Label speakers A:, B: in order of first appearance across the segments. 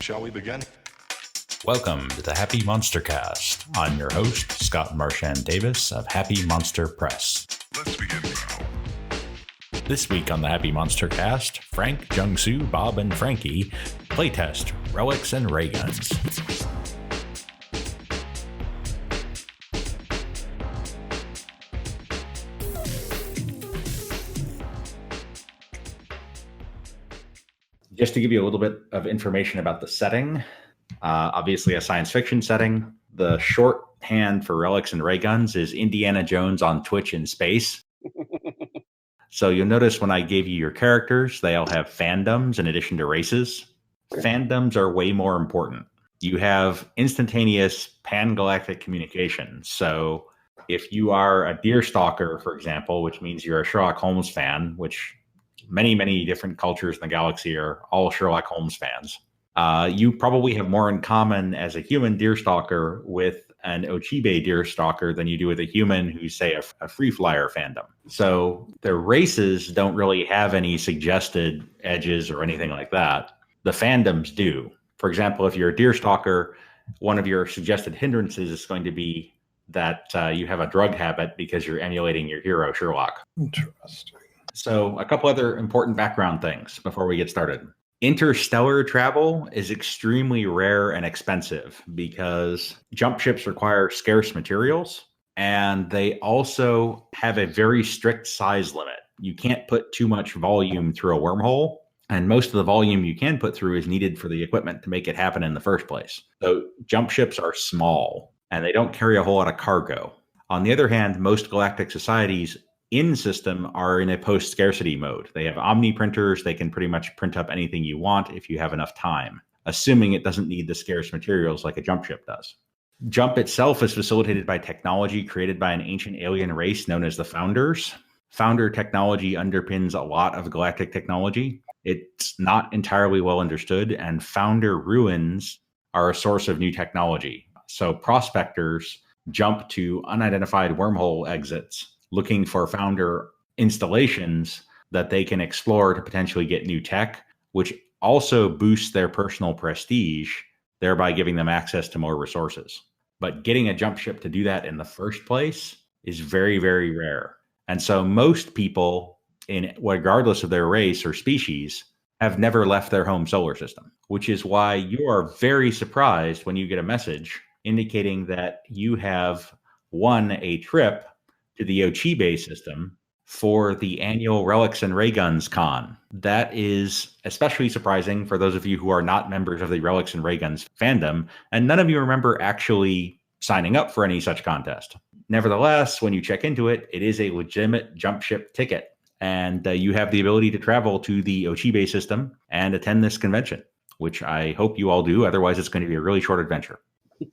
A: Shall we begin?
B: Welcome to the Happy MonsterCast. I'm your host, Scott Marchand Davis of Happy Monster Press.
A: Let's begin now.
B: This week on the Happy MonsterCast, Frank, Jung Soo, Bob, and Frankie playtest Relics and Rayguns. Just to give you a little bit of information about the setting, obviously a science fiction setting. The shorthand for Relics and Rayguns is Indiana Jones on Twitch in space. So you'll notice when I gave you your characters, they all have fandoms in addition to races. Fandoms are way more important. You have instantaneous pan-galactic communication. So if you are a deer stalker, for example, which means you're a Sherlock Holmes fan, which many different cultures in the galaxy are all Sherlock Holmes fans. You probably have more in common as a human deer stalker with an Ochibe deer stalker than you do with a human who's, say, a free flyer fandom. So their races don't really have any suggested edges or anything like that. The fandoms do. For example, if you're a deer stalker, one of your suggested hindrances is going to be that you have a drug habit because you're emulating your hero, Sherlock.
C: Interesting.
B: So a couple other important background things before we get started. Interstellar travel is extremely rare and expensive because jump ships require scarce materials, and they also have a very strict size limit. You can't put too much volume through a wormhole, and most of the volume you can put through is needed for the equipment to make it happen in the first place. So jump ships are small, and they don't carry a whole lot of cargo. On the other hand, most galactic societies in system are in a post-scarcity mode. They have omni printers. They can pretty much print up anything you want if you have enough time, assuming it doesn't need the scarce materials like a jump ship does. Jump itself is facilitated by technology created by an ancient alien race known as the Founders. Founder technology underpins a lot of galactic technology. It's not entirely well understood, and Founder ruins are a source of new technology. So prospectors jump to unidentified wormhole exits looking for Founder installations that they can explore to potentially get new tech, which also boosts their personal prestige, thereby giving them access to more resources. But getting a jump ship to do that in the first place is very rare. And so most people, regardless of their race or species, have never left their home solar system, which is why you are very surprised when you get a message indicating that you have won a trip to the Ochibe system for the annual Relics and Rayguns con. That is especially surprising for those of you who are not members of the Relics and Rayguns fandom, and none of you remember actually signing up for any such contest. Nevertheless, when you check into it, it is a legitimate jump ship ticket, and you have the ability to travel to the Ochibe system and attend this convention, which I hope you all do. Otherwise, it's going to be a really short adventure.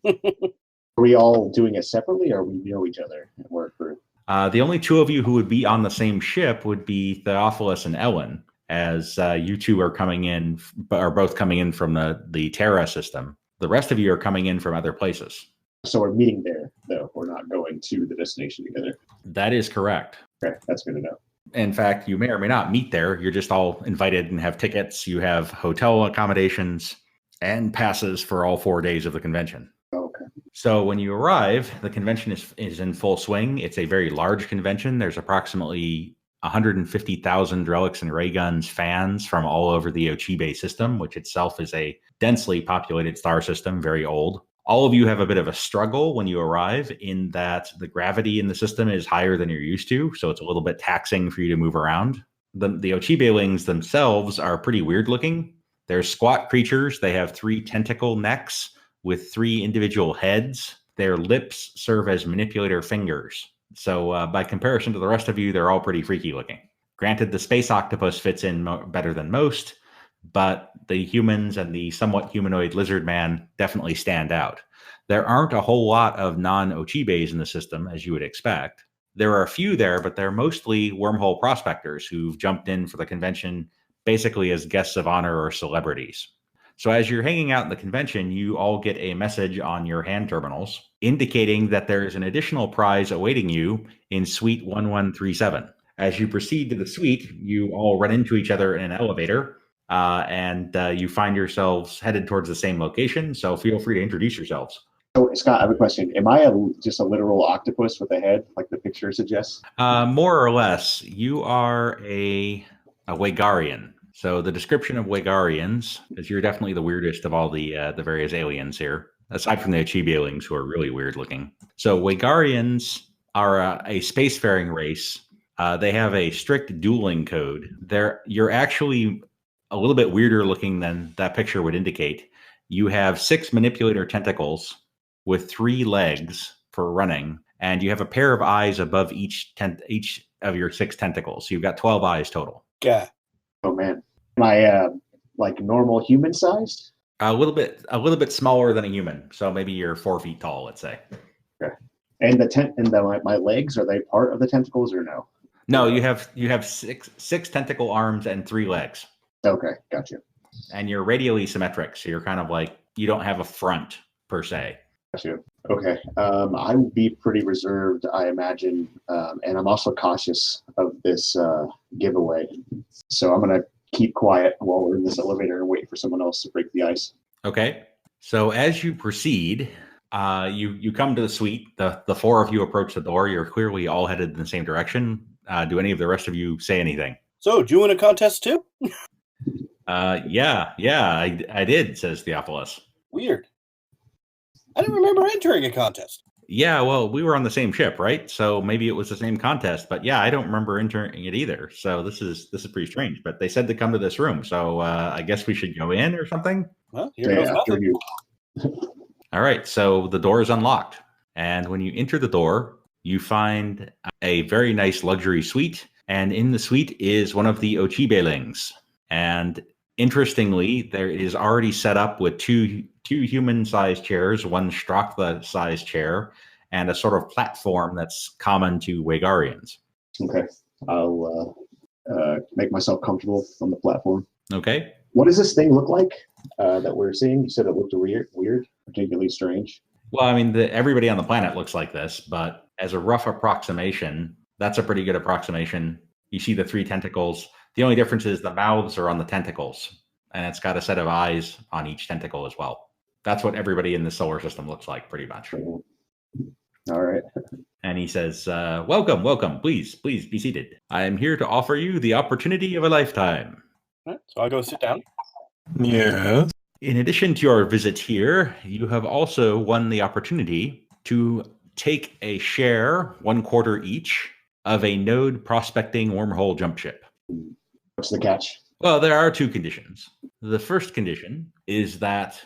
D: Are we all doing it separately, or we know each other and work group?
B: The only two of you who would be on the same ship would be Theophilus and Ellen, as you two are both coming in from the Terra system. The rest of you are coming in from other places.
D: So we're meeting there, though. We're not going to the destination together.
B: That is correct.
D: Okay, that's good to know.
B: In fact, you may or may not meet there. You're just all invited and have tickets. You have hotel accommodations and passes for all 4 days of the convention.
D: Okay.
B: So when you arrive, the convention is in full swing. It's a very large convention. There's approximately 150,000 Relics and Rayguns fans from all over the Ochibe system, which itself is a densely populated star system, very old. All of you have a bit of a struggle when you arrive in that the gravity in the system is higher than you're used to, so it's a little bit taxing for you to move around. The Ochibelings themselves are pretty weird looking. They're squat creatures. They have 3 tentacle necks with 3 individual heads. Their lips serve as manipulator fingers. So by comparison to the rest of you, they're all pretty freaky looking. Granted, the space octopus fits in better than most, but the humans and the somewhat humanoid lizard man definitely stand out. There aren't a whole lot of non-Ochibes in the system, as you would expect. There are a few there, but they're mostly wormhole prospectors who've jumped in for the convention basically as guests of honor or celebrities. So as you're hanging out in the convention, you all get a message on your hand terminals indicating that there is an additional prize awaiting you in Suite 1137. As you proceed to the suite, you all run into each other in an elevator, and you find yourselves headed towards the same location. So feel free to introduce yourselves.
D: So, Scott, I have a question. Am I just a literal octopus with a head, like the picture suggests?
B: More or less, you are a Waigarian. So the description of Waigarians is you're definitely the weirdest of all the various aliens here, aside from the Achibialings, who are really weird looking. So Waigarians are a spacefaring race. They have a strict dueling code. You're actually a little bit weirder looking than that picture would indicate. You have 6 manipulator tentacles with 3 legs for running, and you have a pair of eyes above each of your 6 tentacles. So you've got 12 eyes total.
C: Yeah.
D: Oh man, am I like normal human sized?
B: A little bit smaller than a human. So maybe you're 4 feet tall, let's say.
D: Okay. And my legs, are they part of the tentacles or no?
B: No, you have six tentacle arms and 3 legs.
D: Okay, gotcha.
B: And you're radially symmetric, so you're kind of like you don't have a front per se.
D: Gotcha. Okay. I would be pretty reserved, I imagine, and I'm also cautious of this giveaway. So I'm gonna keep quiet while we're in this elevator and wait for someone else to break the ice.
B: Okay. So as you proceed, you come to the suite. The 4 of you approach the door. You're clearly all headed in the same direction. Do any of the rest of you say anything?
C: So, do you win a contest too?
B: Yeah, I did, says Theophilus.
C: Weird. I don't remember entering a contest.
B: Yeah, well, we were on the same ship, right? So maybe it was the same contest, but yeah, I don't remember entering it either. So this is pretty strange. But they said to come to this room, so I guess we should go in or something.
C: Well, here goes nothing.
B: All right, so the door is unlocked, and when you enter the door, you find a very nice luxury suite, and in the suite is one of the Ochibelings. And interestingly, there is already set up with two human-sized chairs, one Strachla-sized chair, and a sort of platform that's common to Waigarians.
D: Okay, I'll make myself comfortable on the platform.
B: Okay.
D: What does this thing look like that we're seeing? You said it looked weird, particularly strange.
B: Well, I mean, everybody on the planet looks like this, but as a rough approximation, that's a pretty good approximation. You see the 3 tentacles. The only difference is the mouths are on the tentacles, and it's got a set of eyes on each tentacle as well. That's what everybody in the solar system looks like, pretty much.
D: All right.
B: And he says, welcome, please be seated. I am here to offer you the opportunity of a lifetime.
C: Right, so I go sit down.
E: Yes.
B: In addition to your visit here, you have also won the opportunity to take a share, 1/4 each, of a node prospecting wormhole jump ship.
D: What's the catch?
B: Well, there are 2 conditions. The first condition is that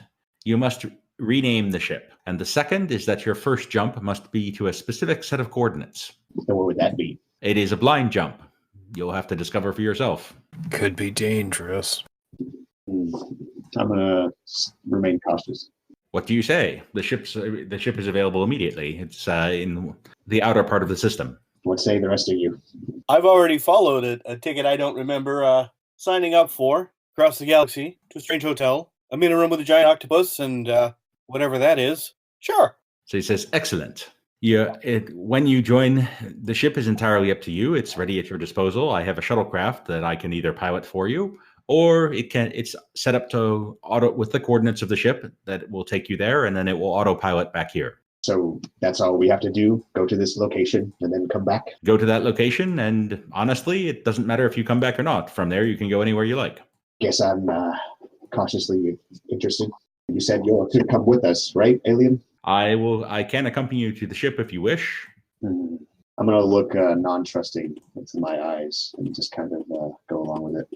B: you must rename the ship. And the second is that your first jump must be to a specific set of coordinates.
D: So what would that be?
B: It is a blind jump. You'll have to discover for yourself.
E: Could be dangerous.
D: I'm gonna remain cautious.
B: What do you say? The ship is available immediately. It's in the outer part of the system.
D: What say the rest of you?
C: I've already followed a ticket I don't remember signing up for across the galaxy to a strange hotel. I'm in a room with a giant octopus and whatever that is. Sure.
B: So he says, excellent. When you join, the ship is entirely up to you. It's ready at your disposal. I have a shuttlecraft that I can either pilot for you, or it's set up to auto with the coordinates of the ship that will take you there, and then it will autopilot back here.
D: So that's all we have to do? Go to this location and then come back?
B: Go to that location, and honestly, it doesn't matter if you come back or not. From there, you can go anywhere you like.
D: Guess I'm cautiously interested. You said you'll come with us, right, alien?
B: I can accompany you to the ship if you wish.
D: I'm going to look non-trusting into my eyes and just kind of go along with it.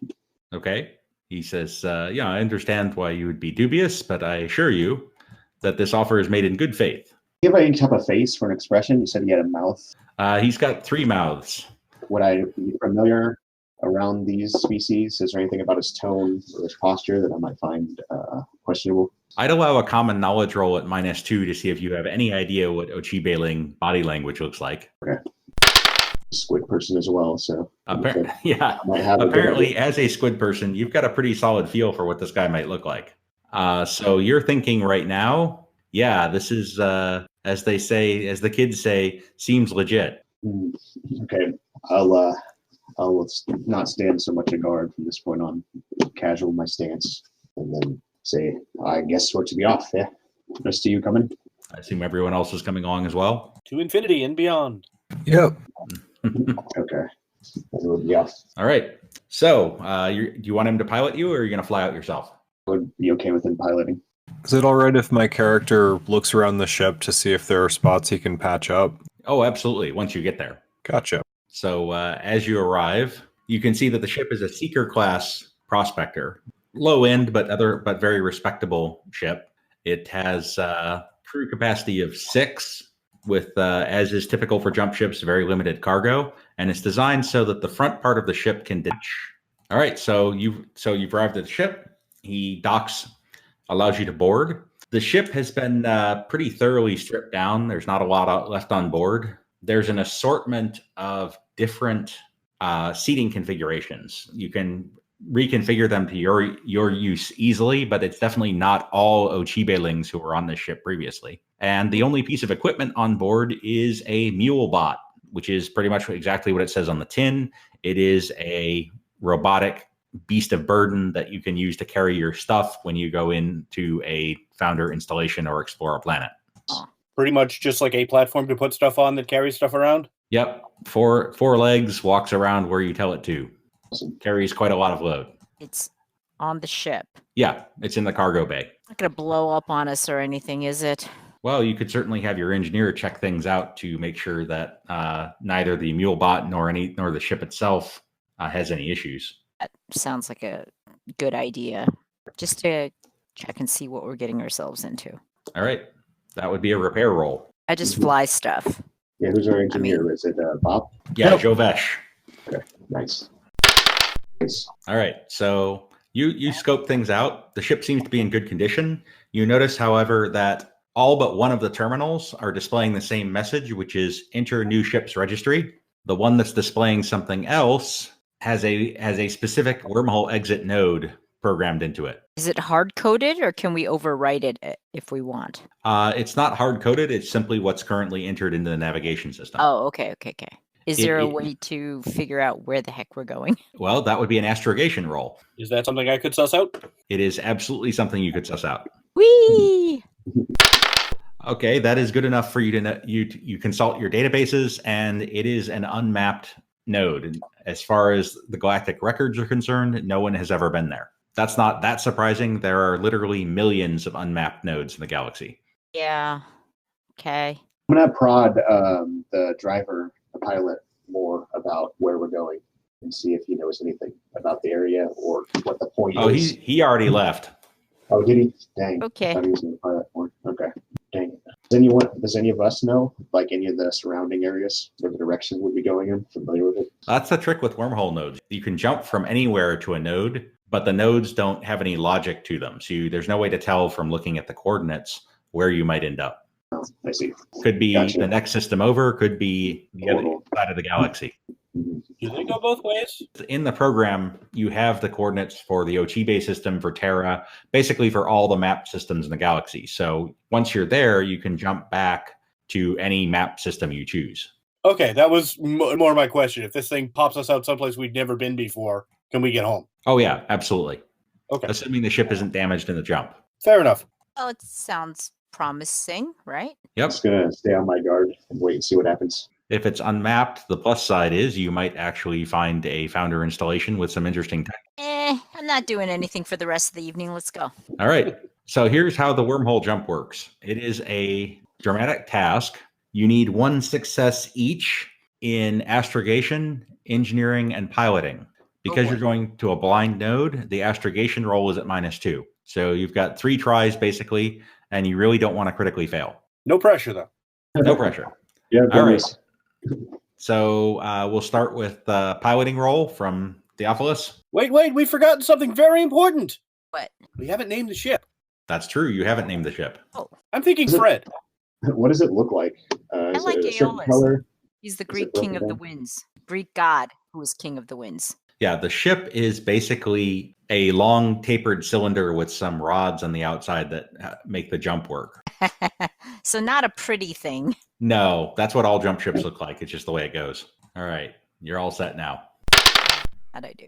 B: Okay. He says, yeah, I understand why you would be dubious, but I assure you that this offer is made in good faith.
D: Do you have any type of face for an expression? You said he had a mouth.
B: He's got 3 mouths.
D: Would I be familiar around these species? Is there anything about his tone or his posture that I might find questionable?
B: I'd allow a common knowledge roll at -2 to see if you have any idea what Ochibaling body language looks like.
D: Okay. Squid person as well, so
B: yeah. Apparently, as a squid person, you've got a pretty solid feel for what this guy might look like. So you're thinking right now, yeah, this is as the kids say, seems legit.
D: Okay, I'll I'll not stand so much a guard from this point on. Casual my stance, and then say, I guess we're to be off, yeah? Rest of you coming?
B: I assume everyone else is coming along as well.
C: To infinity and beyond.
E: Yep.
D: Okay. Then we'll be off.
B: All right. So, do you want him to pilot you, or are you going to fly out yourself?
D: Would be okay with him piloting.
E: Is it all right if my character looks around the ship to see if there are spots he can patch up?
B: Oh, absolutely. Once you get there.
E: Gotcha.
B: So, as you arrive, you can see that the ship is a Seeker class prospector, low end but very respectable ship. It has crew capacity of 6, with as is typical for jump ships, very limited cargo, and it's designed so that the front part of the ship can detach. All right, so you've arrived at the ship. He docks, allows you to board. The ship has been pretty thoroughly stripped down. There's not a lot left on board. There's an assortment of different seating configurations. You can reconfigure them to your use easily, but it's definitely not all Ochibelings who were on this ship previously. And the only piece of equipment on board is a mule bot, which is pretty much exactly what it says on the tin. It is a robotic beast of burden that you can use to carry your stuff when you go into a founder installation or explore a planet.
C: Pretty much just like a platform to put stuff on that carries stuff around?
B: Yep. Four legs, walks around where you tell it to. Carries quite a lot of load.
F: It's on the ship.
B: Yeah, it's in the cargo bay.
F: Not going to blow up on us or anything, is it?
B: Well, you could certainly have your engineer check things out to make sure that neither the mule bot nor the ship itself has any issues.
F: That sounds like a good idea. Just to check and see what we're getting ourselves into.
B: All right. That would be a repair roll.
F: I just fly stuff.
D: Yeah, who's our engineer? Is it Bob?
B: Yeah,
E: Yep.
B: Jovesh.
D: Okay, nice.
B: All right. So you scope things out. The ship seems to be in good condition. You notice, however, that all but one of the terminals are displaying the same message, which is enter new ship's registry. The one that's displaying something else has a specific wormhole exit node programmed into it.
F: Is it hard-coded or can we overwrite it if we want?
B: It's not hard-coded. It's simply what's currently entered into the navigation system.
F: Oh, okay. Is there a way to figure out where the heck we're going?
B: Well, that would be an astrogation roll.
C: Is that something I could suss out?
B: It is absolutely something you could suss out.
F: Whee!
B: Okay, that is good enough for you to know. You consult your databases, and it is an unmapped node. And as far as the galactic records are concerned, no one has ever been there. That's not that surprising. There are literally millions of unmapped nodes in the galaxy.
F: Yeah. Okay.
D: I'm going to prod the driver, the pilot, more about where we're going and see if he knows anything about the area or what the point
B: Oh,
D: is.
B: he already left.
D: Oh, did he? Dang.
F: Okay.
D: I thought he was going to pilot more. Okay. Dang it. Does any of us know, like any of the surrounding areas, where the direction we'd be going in? Familiar with it?
B: That's the trick with wormhole nodes. You can jump from anywhere to a node, but the nodes don't have any logic to them. So there's no way to tell from looking at the coordinates where you might end up.
D: Oh, I see.
B: Could be
D: Gotcha.
B: the next system over, could be the other
D: Portal.
B: side of the galaxy.
D: Mhm.
C: Do they go both ways?
B: In the program, you have the coordinates for the Ochibe system, for Terra, basically for all the map systems in the galaxy. So once you're there, you can jump back to any map system you choose.
C: Okay, that was more my question. If this thing pops us out someplace we'd never been before, can we get home?
B: Oh, yeah, absolutely.
C: Okay,
B: Assuming the ship isn't damaged in the jump.
C: fair enough.
F: Well, it sounds promising, right?
B: Yep.
D: Just going to stay on my guard and wait and see what happens.
B: If it's unmapped, the plus side is you might actually find a founder installation with some interesting tech.
F: I'm not doing anything for the rest of the evening. Let's go.
B: All right. So here's how the wormhole jump works. It is a dramatic task. You need 1 success each in astrogation, engineering, and piloting. Because
C: boy.
B: you're going to a blind node, the astrogation roll is at -2. So you've got 3 tries basically, and you really don't want to critically fail.
C: No pressure, though.
B: No pressure.
D: Yeah,
B: All right.
D: goodness.
B: So we'll start with the piloting roll from Theophilus.
C: Wait, we've forgotten something very important.
F: What?
C: We haven't named the ship.
B: That's true. You haven't named the ship.
C: I'm thinking
D: Is it-
C: Fred.
D: What does it look like? Is
F: like
D: it a certain
F: Aeolus.
D: color?
F: He's the
D: Is
F: Greek
D: it
F: king
D: broken
F: of the
D: down?
F: winds. Greek god who is king of the winds.
B: Yeah, the ship is basically a long tapered cylinder with some rods on the outside that make the jump work.
F: So not a pretty thing.
B: No, that's what all jump ships look like. It's just the way it goes. All right, you're all set now.
F: How'd I do?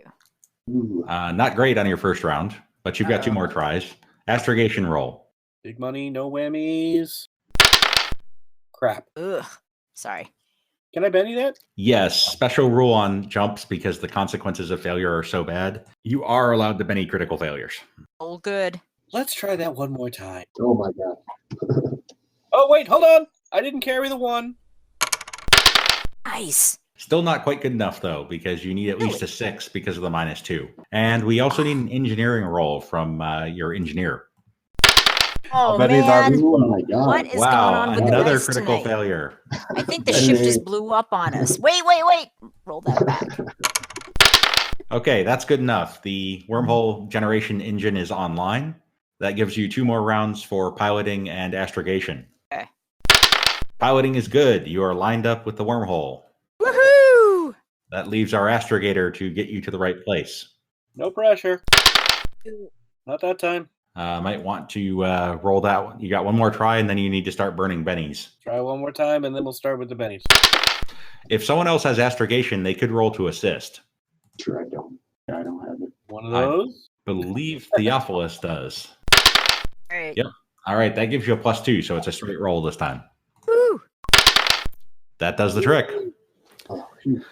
D: Ooh.
B: Not great on your first round, but you've got 2 more tries. Astrogation roll.
C: Big money, no whammies. Crap.
F: Ugh. Sorry.
C: Can I Benny that?
B: Yes, special rule on jumps because the consequences of failure are so bad. You are allowed to Benny critical failures.
F: All good.
C: Let's try that one more time.
D: Oh my god.
C: Oh, wait, hold on. I didn't carry the 1.
F: Nice.
B: Still not quite good enough, though, because you need at least a 6 because of the -2. And we also need an engineering roll from your engineer.
F: Oh,
E: Benny,
F: man.
D: Oh my god.
F: What is going
B: Wow,
F: on with the
B: another
F: dice
B: critical
F: tonight?
B: failure.
F: I think the ship just blew up on us. Wait. Roll that back.
B: Okay, that's good enough. The wormhole generation engine is online. That gives you 2 more rounds for piloting and astrogation.
F: Okay.
B: Piloting is good. You are lined up with the wormhole.
F: Woohoo!
B: That leaves our astrogator to get you to the right place.
C: No pressure. Not that time.
B: Might want to roll that one. You got 1 more try, and then you need to start burning bennies.
C: Try one more time, and then we'll start with the bennies.
B: If someone else has astrogation, they could roll to assist.
D: Sure, I don't. I don't have it.
C: One of those.
B: Believe Theophilus does.
F: All right.
B: Yep. All right, that gives you a +2, so it's a straight roll this time.
F: Woo!
B: That does the trick.
D: Oh, phew.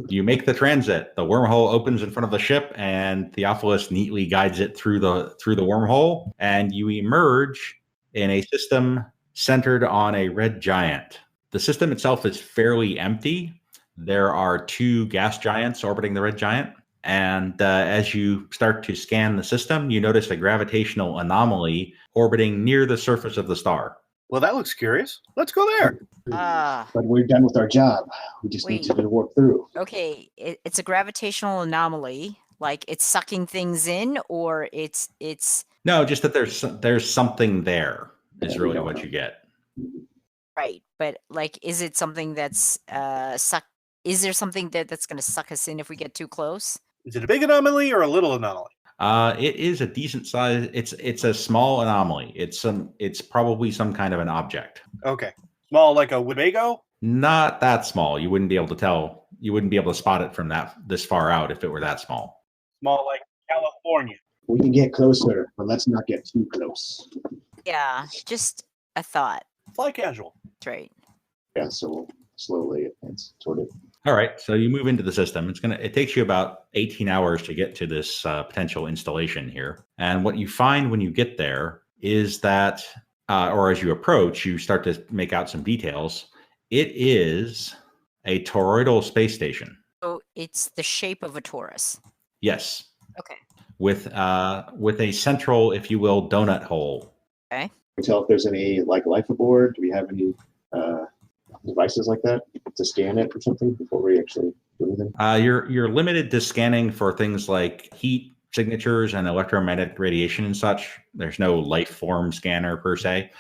B: You make the transit. The wormhole opens in front of the ship, and Theophilus neatly guides it through the wormhole, and you emerge in a system centered on a red giant. The system itself is fairly empty. There are 2 gas giants orbiting the red giant, and as you start to scan the system, you notice a gravitational anomaly orbiting near the surface of the star.
C: Well, that looks curious. Let's go there.
D: But we're done with our job. We just need to warp through.
F: Okay, it's a gravitational anomaly. Like it's sucking things in, or it's
B: No, just that there's something there is
D: Yeah, we
B: really
D: don't
B: what
D: know.
B: you get.
F: right. But like, is it something that's suck? Is there something that's going to suck us in if we get too close?
C: Is it a big anomaly or a little anomaly?
B: It is a decent size. It's a small anomaly. It's probably some kind of an object.
C: Okay. Small like a Winnebago?
B: Not that small. You wouldn't be able to tell. You wouldn't be able to spot it from this far out if it were that small.
C: Small like California.
D: We can get closer, but let's not get too close.
F: Yeah, just a thought.
C: Fly casual.
F: That's right.
D: Yeah, so we'll slowly advance toward it.
B: All right, so you move into the system. It takes you about 18 hours to get to this potential installation here. And what you find when you get there is that, or as you approach, you start to make out some details. It is a toroidal space station.
F: So it's the shape of a torus.
B: Yes,
F: Okay.
B: with a central, if you will, donut hole.
F: Okay.
D: Can we tell if there's any life aboard? Do we have any devices like that to scan it or something before we actually do anything?
B: You're limited to scanning for things like heat signatures and electromagnetic radiation and such. There's no life form scanner per se,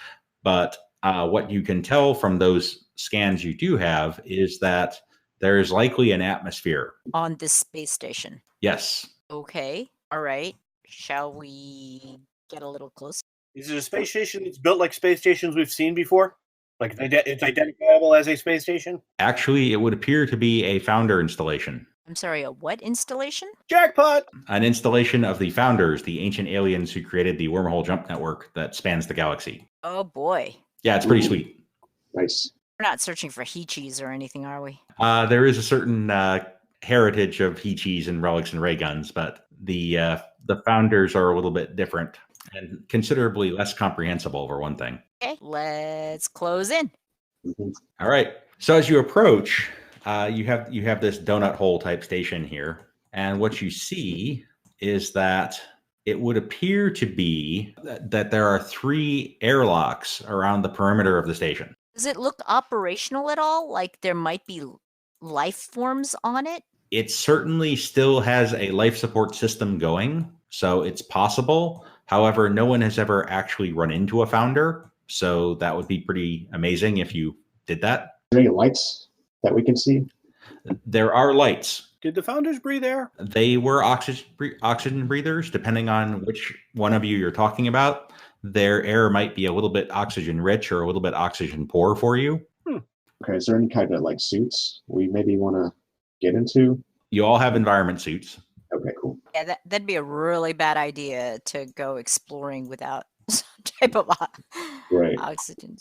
B: but what you can tell from those scans you do have is that there is likely an atmosphere
F: On this space station.
B: Yes.
F: Okay. All right. Shall we get a little closer?
C: Is it a space station that's built like space stations we've seen before? Like it's identifiable as a space station?
B: Actually, it would appear to be a founder installation.
F: I'm sorry, a what installation?
C: Jackpot!
B: An installation of the founders, the ancient aliens who created the Wormhole Jump network that spans the galaxy.
F: Oh boy.
B: Yeah, it's pretty
D: Ooh.
B: sweet.
D: Nice.
F: We're not searching for Heechis or anything, are we?
B: There is a certain heritage of Heechis and Relics and Rayguns, but the founders are a little bit different and considerably less comprehensible, for one thing.
F: Okay, let's close in.
D: Mhm.
B: All right. So as you approach, you have this donut hole type station here, and what you see is that it would appear to be that there are 3 airlocks around the perimeter of the station.
F: Does it look operational at all? Like there might be life forms on it?
B: It certainly still has a life support system going, so it's possible. However, no one has ever actually run into a founder, so that would be pretty amazing if you did that.
D: Are there any lights that we can see?
B: There are lights.
C: Did the founders breathe air?
B: They were oxygen breathers, depending on which one of you you're talking about. Their air might be a little bit oxygen rich or a little bit oxygen poor for you.
D: Okay, is there any kind of like suits we maybe want to get into?
B: You all have environment suits.
D: Okay, cool.
F: Yeah, that'd be a really bad idea to go exploring without some type of
D: Right.
F: oxygen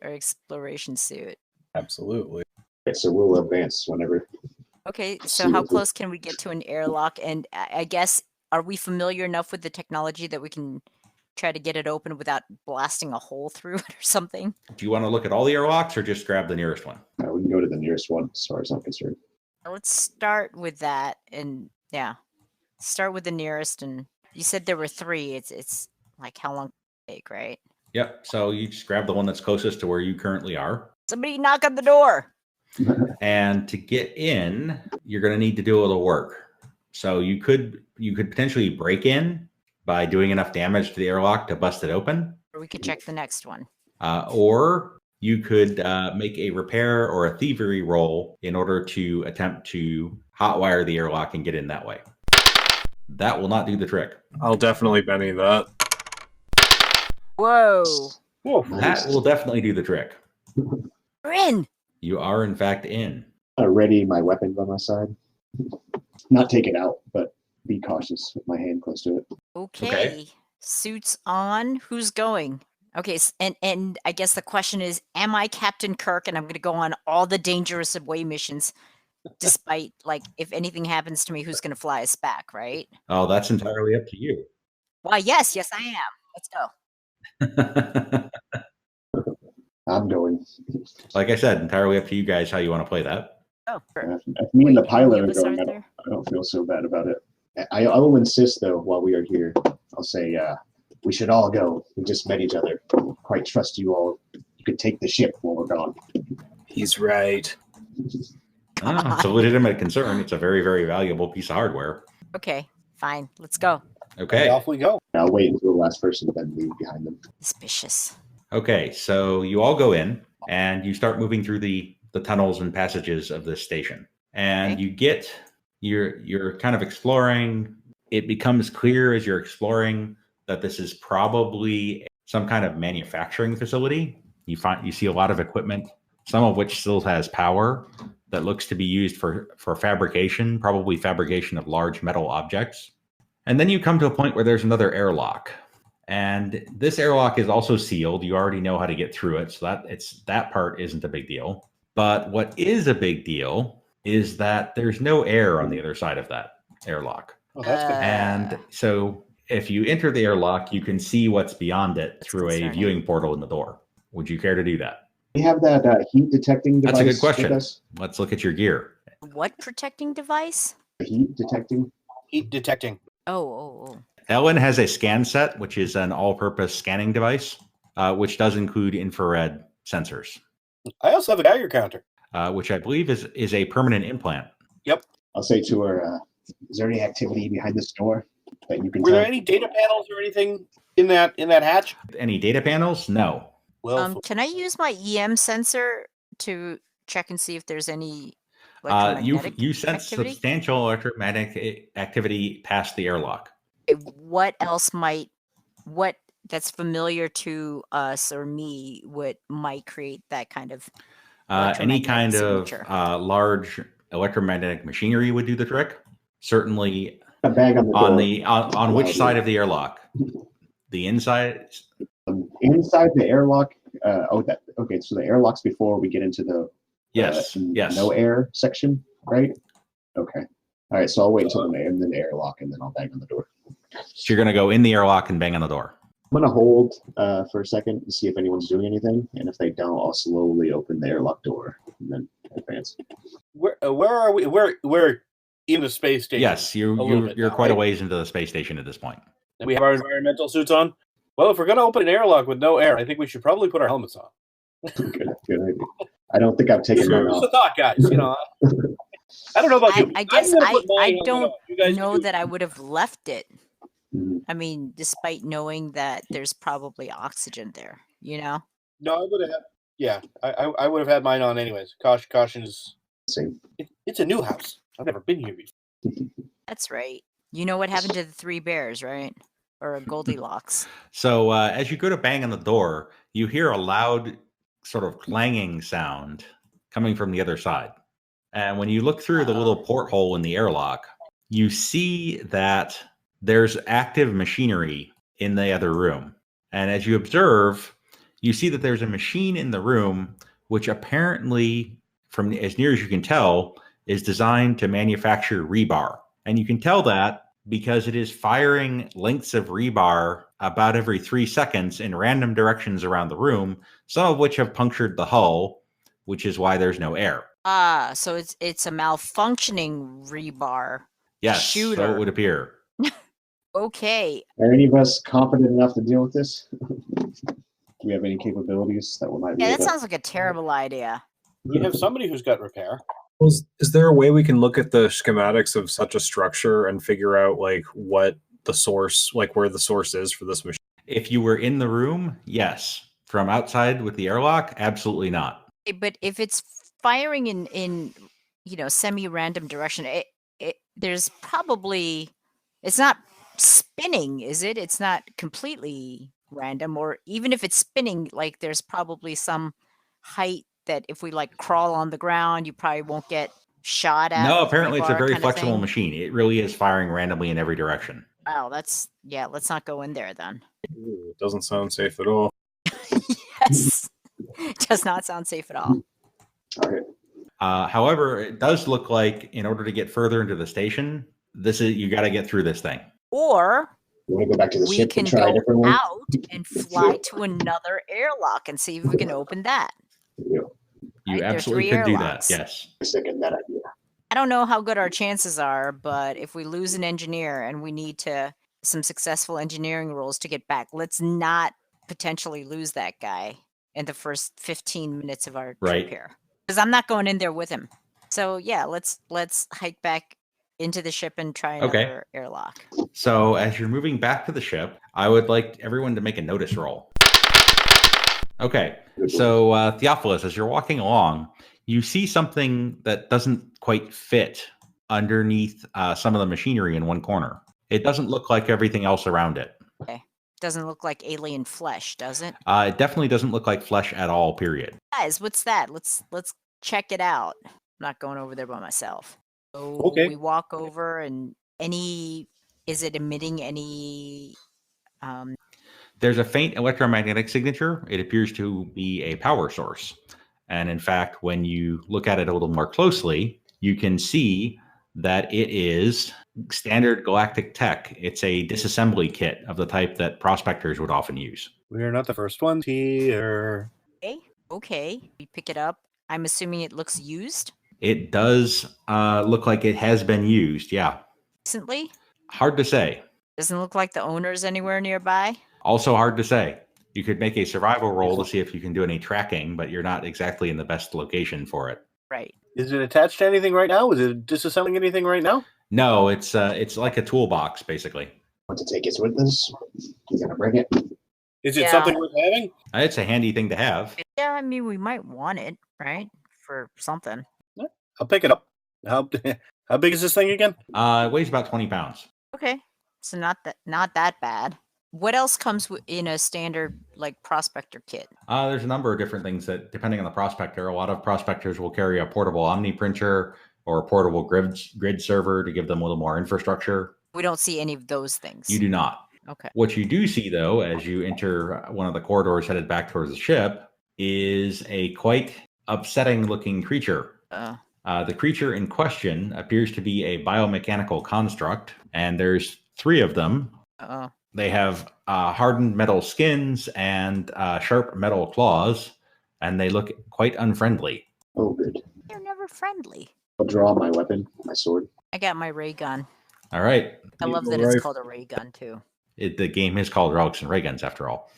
F: or exploration suit.
E: Absolutely.
D: Okay, so we'll advance whenever.
F: Okay, so
D: See
F: how
D: what
F: close can we get to an airlock? And I guess, are we familiar enough with the technology that we can try to get it open without blasting a hole through it or something?
B: Do you want to look at all the airlocks or just grab the nearest one?
D: We can go to the nearest one, as far as I'm concerned.
F: Let's start with that, and yeah, start with the nearest. And you said there were 3. It's like how long it take, right?
B: Yep. So you just grab the one that's closest to where you currently are.
F: Somebody knock on the door.
B: And to get in, you're going to need to do a little work. So you could potentially break in by doing enough damage to the airlock to bust it open.
F: Or we could check the next one.
B: Or you could make a repair or a thievery roll in order to attempt to hotwire the airlock and get in that way. That will not do the trick.
E: I'll definitely Benny that.
F: Whoa.
C: Whoa.
B: That will definitely do the trick.
F: We're in.
B: You are, in fact, in.
D: Ready my weapon by my side. Not take it out, but be cautious with my hand close to it.
F: Okay. Suits on. Who's going? Okay, and I guess the question is, am I Captain Kirk and I'm going to go on all the dangerous away missions despite, like, if anything happens to me, who's going to fly us back, right?
B: Oh, that's entirely up to you.
F: Why, yes, I am. Let's go.
D: I'm going.
B: Like I said, entirely up to you guys how you want to play that.
F: Oh, sure.
D: If me and the
F: Wait,
D: pilot
F: any
D: are
F: of us
D: going,
F: there?
D: I don't feel so bad about it. I will insist, though, while we are here, I'll say we should all go. We just met each other. Quite trust you all. You could take the ship while we're gone.
E: He's right.
B: It's a legitimate concern. It's a very, very valuable piece of hardware.
F: Okay, fine. Let's go.
B: Okay.
C: Off we go.
D: I'll wait until the last person, then leave behind them.
F: Suspicious.
B: Okay, so you all go in and you start moving through the tunnels and passages of this station. And
F: Okay.
B: you're kind of exploring. It becomes clear as you're exploring that this is probably some kind of manufacturing facility. You see a lot of equipment, some of which still has power that looks to be used for fabrication, probably fabrication of large metal objects. And then you come to a point where there's another airlock. And this airlock is also sealed. You already know how to get through it, so that part isn't a big deal. But what is a big deal is that there's no air on the other side of that airlock.
C: Oh, that's good.
B: And so if you enter the airlock, you can see what's beyond it through a
F: concerning.
B: viewing portal in the door. Would you care to do that?
D: We have that heat detecting device.
B: That's a good
D: with
B: question.
D: us?
B: Let's look at your gear.
F: What protecting device?
D: Heat detecting.
C: Heat detecting.
F: Oh.
B: Ellen has a scan set, which is an all-purpose scanning device, which does include infrared sensors,
C: I also have a Geiger counter.
B: which I believe is a permanent implant.
D: I'll say to her, is there any activity behind this door that you can
C: Were
D: tell?
C: there any data panels or anything in that hatch?
B: Any data panels? No.
C: Well,
F: Can I use my EM sensor to check and see if there's any
B: You
F: electromagnetic
B: sense
F: activity?
B: substantial electromagnetic activity past the airlock.
F: What else what that's familiar to us or me might create that kind of
B: Any kind of
F: signature?
B: large electromagnetic machinery would do the trick. Certainly,
D: A bag on the door.
B: on which side of the airlock? The inside.
D: Inside the airlock. Okay. So the airlock's before we get into the
B: Yes. Yes.
D: no air section, right? Okay. All right. So I'll wait until the airlock, and then I'll bang on the door.
B: So you're going to go in the airlock and bang on the door.
D: I'm gonna hold for a second and see if anyone's doing anything, and if they don't, I'll slowly open the airlock door and then advance.
C: where are we? We're in the space station.
B: Yes,
C: little bit
B: you're
C: now,
B: quite a
C: right?
B: ways into the space station at this point.
C: And we have our environmental suits on. Well, if we're going to open an airlock with no air, I think we should probably put our helmets on.
D: Good idea. I don't think I've taken mine
C: Just
D: off.
C: a thought, guys. I don't know about you.
F: I guess
C: I'm gonna put my
F: I
C: helmet
F: don't
C: on. You guys
F: know
C: do.
F: that I would have left it.
D: Mhm.
F: I mean, despite knowing that there's probably oxygen there,
C: No, I would have had. Yeah, I would have had mine on anyways. Caution is.
D: Same.
C: It's a new house. I've never been here before.
F: That's right. You know what happened to the 3 bears, right? Or Goldilocks.
B: So as you go to bang on the door, you hear a loud sort of clanging sound coming from the other side. And when you look through the little porthole in the airlock, you see that there's active machinery in the other room. And as you observe, you see that there's a machine in the room which apparently, from as near as you can tell, is designed to manufacture rebar. And you can tell that because it is firing lengths of rebar about every 3 seconds in random directions around the room, some of which have punctured the hull, which is why there's no air.
F: So it's a malfunctioning rebar.
B: Yes,
F: Shooter.
B: so it would appear.
F: Okay.
D: Are any of us competent enough to deal with this? Do we have any capabilities that we might be
F: Yeah,
D: able
F: that
D: to...
F: sounds like a terrible idea.
C: You have somebody who's got repair.
E: Is there a way we can look at the schematics of such a structure and figure out like what the source, like where the source is for this machine?
B: If you were in the room, yes. From outside with the airlock, absolutely not.
F: But if it's firing in semi-random direction, there's probably, it's not spinning, is it? It's not completely random, or even if it's spinning, like there's probably some height that if we like crawl on the ground, you probably won't get shot at.
B: No, apparently it's a
F: rebar
B: very
F: kind of
B: flexible
F: thing.
B: machine. It really is firing randomly in every direction.
F: Wow, let's not go in there then.
E: Ooh, it doesn't sound safe at all.
F: Yes. Does not sound safe at all.
D: Okay.
B: However, it does look like in order to get further into the station, you got to get through this thing.
F: Or
D: You want to go back to the
F: we
D: ship
F: can
D: and try a
F: go
D: different one?
F: out and fly to another airlock and see if we can open that.
D: Yeah.
B: You
F: Right, there are
B: absolutely
F: 3
B: could do that.
F: airlocks.
B: Yes.
D: I second that idea.
F: I don't know how good our chances are, but if we lose an engineer and we need some successful engineering rolls to get back, let's not potentially lose that guy in the first 15 minutes of our
B: Right.
F: trip here. Because I'm not going in there with him. So yeah, let's hike back into the ship and try another airlock.
B: So as you're moving back to the ship, I would like everyone to make a notice roll. Okay. So Theophilus, as you're walking along, you see something that doesn't quite fit underneath some of the machinery in one corner. It doesn't look like everything else around it.
F: Okay. Doesn't look like alien flesh, does it?
B: It definitely doesn't look like flesh at all, period.
F: Guys, what's that? Let's check it out. I'm not going over there by myself. So
C: Okay.
F: we walk over, and is it emitting any
B: There's a faint electromagnetic signature. It appears to be a power source. And in fact, when you look at it a little more closely, you can see that it is standard Galactic Tech. It's a disassembly kit of the type that prospectors would often use.
C: We're not the first ones here.
F: Okay. We pick it up. I'm assuming it looks used
B: It does look like it has been used, yeah.
F: recently.
B: Hard to say.
F: Doesn't look like the owner's anywhere nearby.
B: Also hard to say. You could make a survival roll to see if you can do any tracking, but you're not exactly in the best location for it.
F: Right.
C: Is it attached to anything right now? Is it disassembling anything right now?
B: No, it's like a toolbox, basically.
D: Want to take us with us? You gonna bring it?
C: Is it
F: Yeah.
C: something worth having?
B: It's a handy thing to have.
F: Yeah, I mean, we might want it, right? For something.
C: I'll pick it up. How big is this thing again?
B: It weighs about 20 pounds.
F: Okay. So not that bad. What else comes in a standard like prospector kit?
B: There's a number of different things that, depending on the prospector, a lot of prospectors will carry a portable Omni printer or a portable grid server to give them a little more infrastructure.
F: We don't see any of those things.
B: You do not.
F: Okay.
B: What you do see, though, as you enter one of the corridors headed back towards the ship, is a quite upsetting looking creature. The creature in question appears to be a biomechanical construct, and there's 3 of them. They have hardened metal skins and sharp metal claws, and they look quite unfriendly.
D: Oh, good.
F: They're never friendly.
D: I'll draw my weapon, my sword.
F: I got my ray gun.
B: All right.
F: I love that it's called a ray gun too.
B: The game is called Relics and Rayguns, after all.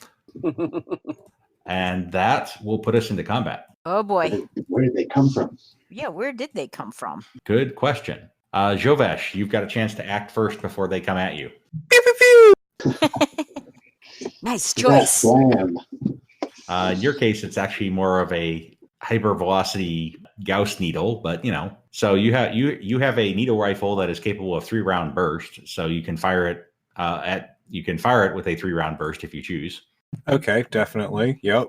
B: And that will put us into combat.
F: Oh boy.
D: Where did they come from?
F: Yeah, where did they come from?
B: Good question. Jovesh, you've got a chance to act first before they come at you.
F: Nice
D: That
F: choice.
D: slam.
B: In your case, it's actually more of a hypervelocity Gauss needle, but so you have a needle rifle that is capable of 3-round burst, so you can fire it with a 3-round burst if you choose.
E: Okay, definitely. Yep.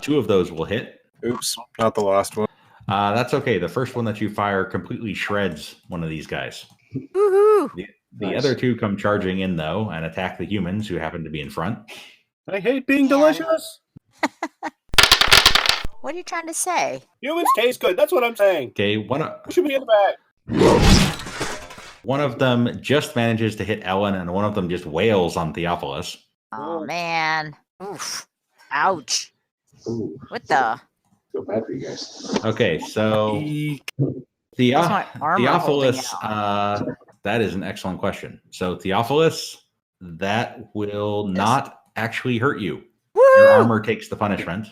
B: 2 of those will hit.
E: Oops, not the last one.
B: That's okay. The first one that you fire completely shreds one of these guys.
F: Woohoo!
B: The
D: Nice.
B: other two come charging in, though, and attack the humans who happen to be in front.
C: I hate being
F: Yeah.
C: delicious.
F: What are you trying to say?
C: Humans taste good. That's what I'm saying.
B: Okay,
C: Shoot me in the back.
B: one of them just manages to hit Ellen, and one of them just wails on Theophilus.
F: Oh man. Oof. Ouch.
D: Ooh,
F: What the?
D: feel bad for you guys.
B: Okay, so
F: That's my armor
B: Theophilus,
F: holding
B: that is an excellent question. So Theophilus, that will not actually hurt you.
F: Woo!
B: Your armor takes the punishment.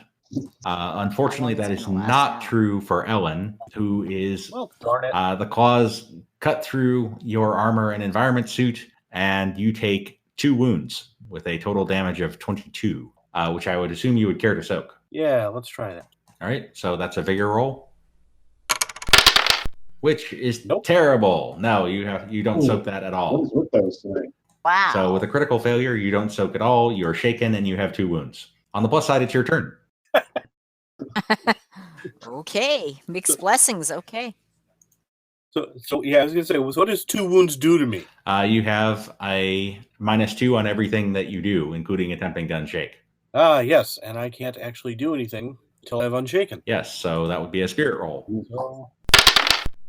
B: Unfortunately, that
F: Ellen's
B: is
F: gonna lash
B: not
F: out.
B: true for Ellen, who is
C: Well, darn it.
B: the claws cut through your armor and environment suit, and you take 2 wounds with a total damage of 22, which I would assume you would care to soak.
C: Yeah, let's try that.
B: All right, so that's a vigor roll, which is
C: Nope.
B: terrible. No, you don't
D: Ooh.
B: soak that at
D: What
B: all.
D: is with those tonight?
F: Wow.
B: So with a critical failure, you don't soak at all. You're shaken, and you have 2 wounds. On the plus side, it's your turn.
F: Okay. Mixed blessings. Okay.
C: So yeah, I was gonna say, what does 2 wounds do to me?
B: You have a -2 on everything that you do, including attempting to unshake.
C: Ah, yes, and I can't actually do anything until I've unshaken.
B: Yes, so that would be a spirit roll.
C: So,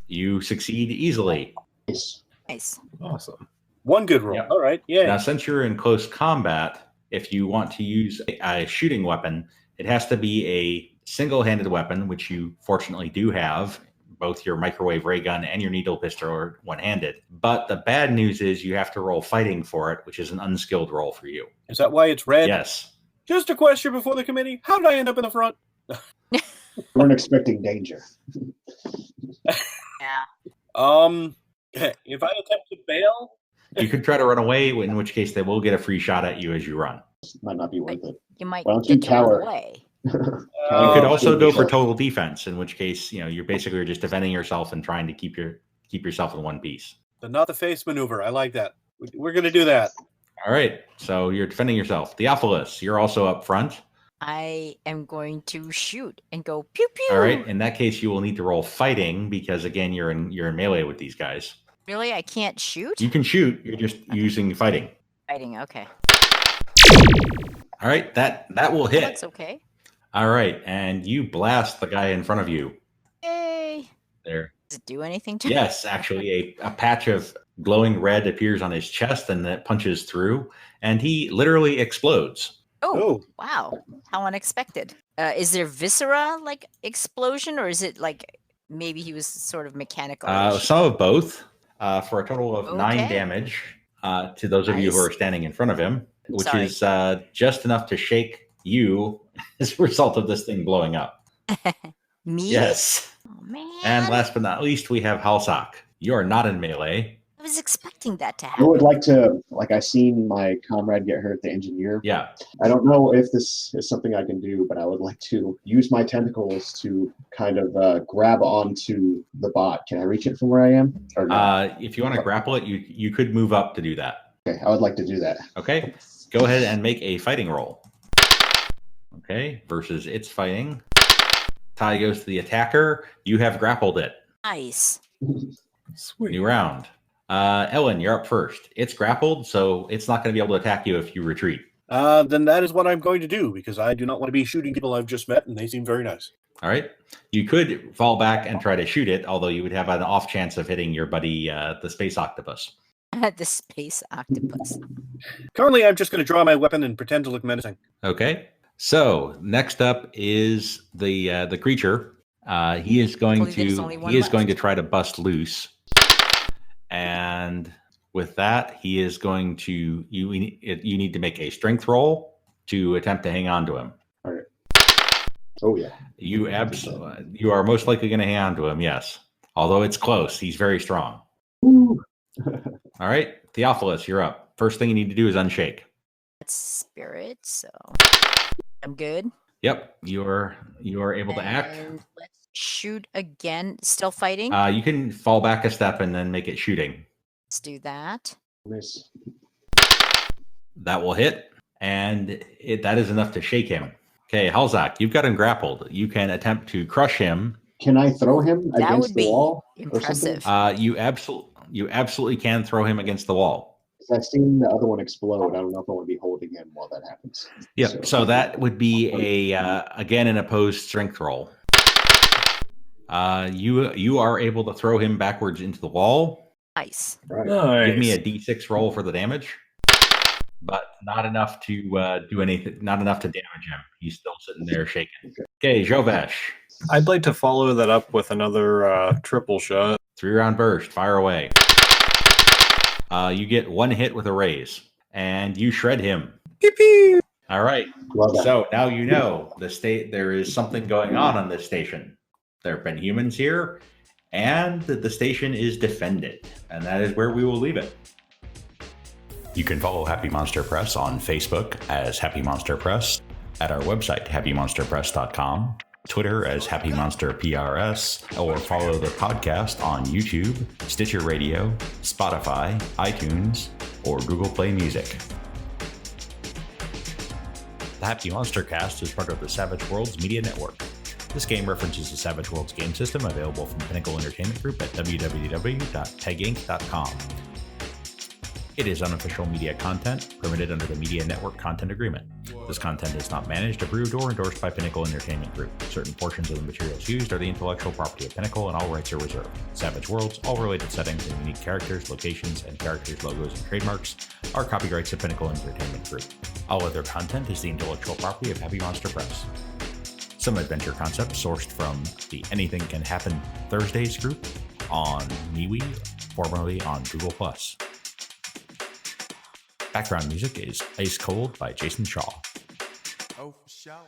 B: You succeed easily.
D: Nice.
F: Nice.
E: Awesome.
C: 1 good roll.
B: Yep.
C: All right, yeah.
B: Now, since you're in close combat, if you want to use a shooting weapon, it has to be a single-handed weapon, which you fortunately do have. Both your microwave ray gun and your needle pistol are one-handed. But the bad news is you have to roll fighting for it, which is an unskilled roll for you.
C: Is that why it's red?
B: Yes.
C: Just a question before the committee. How did I end up in the front?
D: Weren't expecting danger.
F: Yeah.
C: If I attempt to bail,
B: You could try to run away, in which case they will get a free shot at you as you run.
D: Might not be worth it.
F: You might
D: Why don't you
F: get to run
D: cower?
F: away.
B: You
C: Oh,
B: could also go for
D: yourself.
B: total defense, in which case, you're basically just defending yourself and trying to keep yourself in one piece.
C: the not the face maneuver. I like that. We're gonna do that.
B: All right, so you're defending yourself. Theophilus, you're also up front.
F: I am going to shoot and go pew pew.
B: All right, in that case, you will need to roll fighting because again, you're in melee with these guys.
F: Really? I can't shoot?
B: You can shoot. You're just using fighting.
F: Fighting. Okay.
B: All right, that will hit.
F: That's okay.
B: All right, and you blast the guy in front of you.
F: Yay.
B: There.
F: Does it do anything to
B: Yes, actually, a patch of glowing red appears on his chest, and that punches through, and he literally explodes.
F: Oh, wow. How unexpected. Is there viscera like explosion, or is it like maybe he was sort of mechanical?
B: Some of both, for a total of 9
F: Okay.
B: damage to those of you who
F: Nice.
B: are standing in front of him, which
F: Sorry.
B: is just enough to shake you as a result of this thing blowing up.
F: Me?
B: Yes.
F: Oh, man.
B: And last but not least, we have Halsak. You are not in melee.
F: I was expecting that to
D: I
F: happen.
D: would like to, I seen my comrade get hurt, the engineer.
B: Yeah.
D: I don't know if this is something I can do, but I would like to use my tentacles to kind of grab onto the bot. Can I reach it from where I am? Or no?
B: If you want to grapple it, you could move up to do that.
D: Okay, I would like to do that.
B: Okay. Go ahead and make a fighting roll. Okay. Versus its fighting. Tie goes to the attacker. You have grappled it.
F: Nice.
E: Sweet.
B: New round. Ellen, you're up first. It's grappled, so it's not going to be able to attack you if you retreat.
C: Then that is what I'm going to do because I do not want to be shooting people I've just met, and they seem very nice.
B: All right. You could fall back and try to shoot it, although you would have an off chance of hitting your buddy, the space octopus.
F: The space octopus.
C: Currently, I'm just going to draw my weapon and pretend to look menacing.
B: Okay. So next up is the creature. He is going
F: believe there's only
B: to
F: one
B: he is
F: left.
B: going to try to bust loose, and with that, he is going to you need to make a strength roll to attempt to hang on to him.
D: Oh, yeah.
B: You are most likely going to hang on to him. Yes, although it's close. He's very strong.
D: Woo.
B: All right, Theophilus, you're up. First thing you need to do is unshake.
F: That's spirit, so I'm good.
B: Yep, you are able to act.
F: And let's shoot again. Still fighting?
B: You can fall back a step and then make it shooting.
F: Let's do that.
D: Nice.
B: That will hit, and that is enough to shake him. Okay, Halzak, you've got him grappled. You can attempt to crush him
D: Can I throw him
F: That
D: against
F: would
D: the
F: be
D: wall or something?
F: impressive.
B: You absolutely can throw him against the wall.
D: 'Cause I've seen the other one explode. I don't know if I want to be holding him while that happens.
B: Yep. So that would be again an opposed strength roll. You are able to throw him backwards into the wall.
F: Nice.
D: Right.
E: Nice.
B: Give me a d6 roll for the damage, but not enough to do anything. Not enough to damage him. He's still sitting there shaking. Okay, Jovesh.
E: I'd like to follow that up with another triple shot.
B: 3-round burst. Fire away. You get 1 hit with a raise, and you shred him.
E: Pew pew.
B: All right.
D: Well done.
B: So now you know there is something going on this station. There have been humans here, and the station is defended, and that is where we will leave it. You can follow Happy Monster Press on Facebook as Happy Monster Press, at our website happymonsterpress.com, Twitter as Happy Monster PRS, or follow the podcast on YouTube, Stitcher Radio, Spotify, iTunes, or Google Play Music. The Happy Monster Cast is part of the Savage Worlds Media Network. This game references the Savage Worlds game system available from Pinnacle Entertainment Group at www.peginc.com. It is unofficial media content permitted under the Media Network Content Agreement. This content is not managed, approved, or endorsed by Pinnacle Entertainment Group. Certain portions of the materials used are the intellectual property of Pinnacle, and all rights are reserved. Savage Worlds, all related settings and unique characters, locations, and characters' logos and trademarks are copyrights of Pinnacle Entertainment Group. All other content is the intellectual property of Happy Monster Press. Some adventure concepts sourced from the Anything Can Happen Thursdays group on MeWe, formerly on Google+. Background music is Ice Cold by Jason Shaw.
A: Oh, for sure.